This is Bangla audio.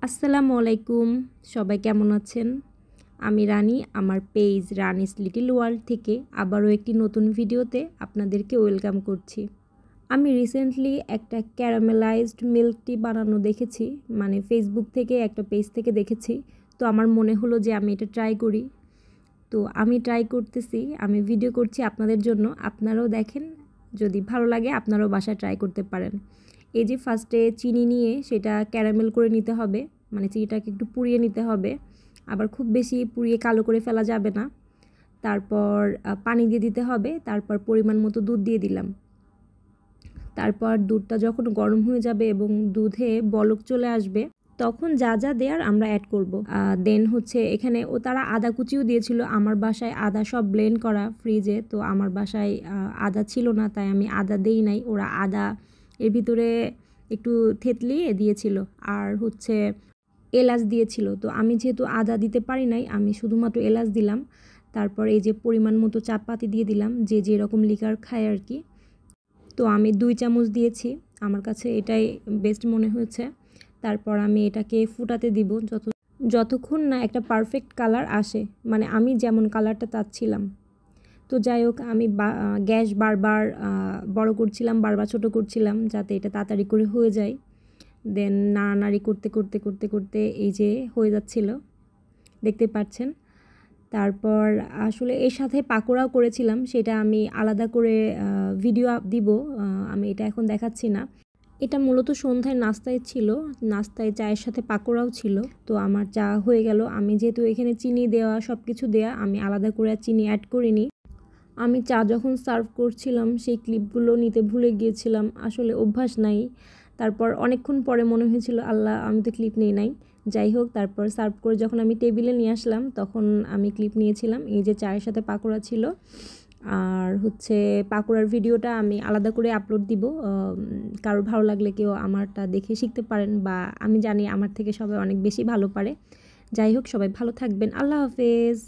আসসালামু আলাইকুম, সবাই কেমন আছেন? আমি রানী, আমার পেজ রানিস লিটল ওয়ার্ল্ড থেকে আবারও একটি নতুন ভিডিওতে আপনাদেরকে ওয়েলকাম করছি। আমি রিসেন্টলি একটা ক্যারামেলাইজড মিল্ক টি বানানো দেখেছি, মানে ফেসবুক থেকে একটা পেজ থেকে দেখেছি। তো আমার মনে হলো যে আমি এটা ট্রাই করি। তো আমি ট্রাই করতেছি, আমি ভিডিও করছি আপনাদের জন্য। আপনারাও দেখেন, যদি ভালো লাগে আপনারাও বাসায় ট্রাই করতে পারেন। এই যে ফার্স্টে চিনি নিয়ে সেটা ক্যারামেল করে নিতে হবে, মানে চিনিটাকে একটু পুড়িয়ে নিতে হবে, আবার খুব বেশি পুড়িয়ে কালো করে ফেলা যাবে না। তারপর পানি দিয়ে দিতে হবে, তারপর পরিমাণ মতো দুধ দিয়ে দিলাম। তারপর দুধটা যখন গরম হয়ে যাবে এবং দুধে বলক চলে আসবে, তখন যা যা দেওয়ার আমরা অ্যাড করব। দেন হচ্ছে এখানে তারা আদা কুচিও দিয়েছিল। আমার বাসায় আদা সব ব্লেন্ড করা ফ্রিজে, তো আমার বাসায় আদা ছিল না, তাই আমি আদা দেই নাই। ওরা আদা এর ভিতরে একটু থেতলিয়ে দিয়েছিল, আর হচ্ছে এলাচ দিয়েছিল। তো আমি যেহেতু আদা দিতে পারি নাই, আমি শুধুমাত্র এলাচ দিলাম। তারপর এই যে পরিমাণ মতো চাপাতি দিয়ে দিলাম, যে যেরকম লিকার খায় আর কি। তো আমি 2 চামচ দিয়েছি, আমার কাছে এটাই বেস্ট মনে হয়েছে। তারপর আমি এটাকে ফুটাতে দিব যতক্ষণ না একটা পারফেক্ট কালার আসে, মানে আমি যেমন কালারটা চাচ্ছিলাম। তো যাই হোক, আমি গ্যাস বারবার বড় করছিলাম, বারবার ছোট করছিলাম, যাতে এটা তাড়াতাড়ি করে হয়ে যায়। দেন নাড়ানাড়ি করতে করতে করতে করতে এই যে হয়ে যাচ্ছিল, দেখতে পাচ্ছেন। তারপর আসলে এর সাথে পাকোড়াও করেছিলাম, সেটা আমি আলাদা করে ভিডিও দিব, আমি এটা এখন দেখাচ্ছি না। এটা মূলত সন্ধ্যায় নাস্তায় ছিল, নাস্তায় চায়ের সাথে পাকোড়াও ছিল। তো আমার চা হয়ে গেল। আমি যেহেতু এখানে চিনি দেওয়া, সব কিছু দেওয়া, আমি আলাদা করে আর চিনি অ্যাড করিনি। আমি চা যখন সার্ভ করছিলাম সেই ক্লিপগুলো নিতে ভুলে গিয়েছিলাম, আসলে অভ্যাস নাই। তারপর অনেকক্ষণ পরে মনে হয়েছিল আল্লাহ, আমি তো ক্লিপ নিই নাই। যাই হোক, তারপর সার্ভ করে যখন আমি টেবিলে নিয়ে আসলাম তখন আমি ক্লিপ নিয়েছিলাম। এই যে চায়ের সাথে পাকোড়া ছিল, আর হচ্ছে পাকোড়ার ভিডিওটা আমি আলাদা করে আপলোড দিব। কারোর ভালো লাগলে কেউ আমারটা দেখে শিখতে পারেন, বা আমি জানি আমার থেকে সবাই অনেক বেশি ভালো পারে। যাই হোক, সবাই ভালো থাকবেন। আল্লাহ হাফেজ।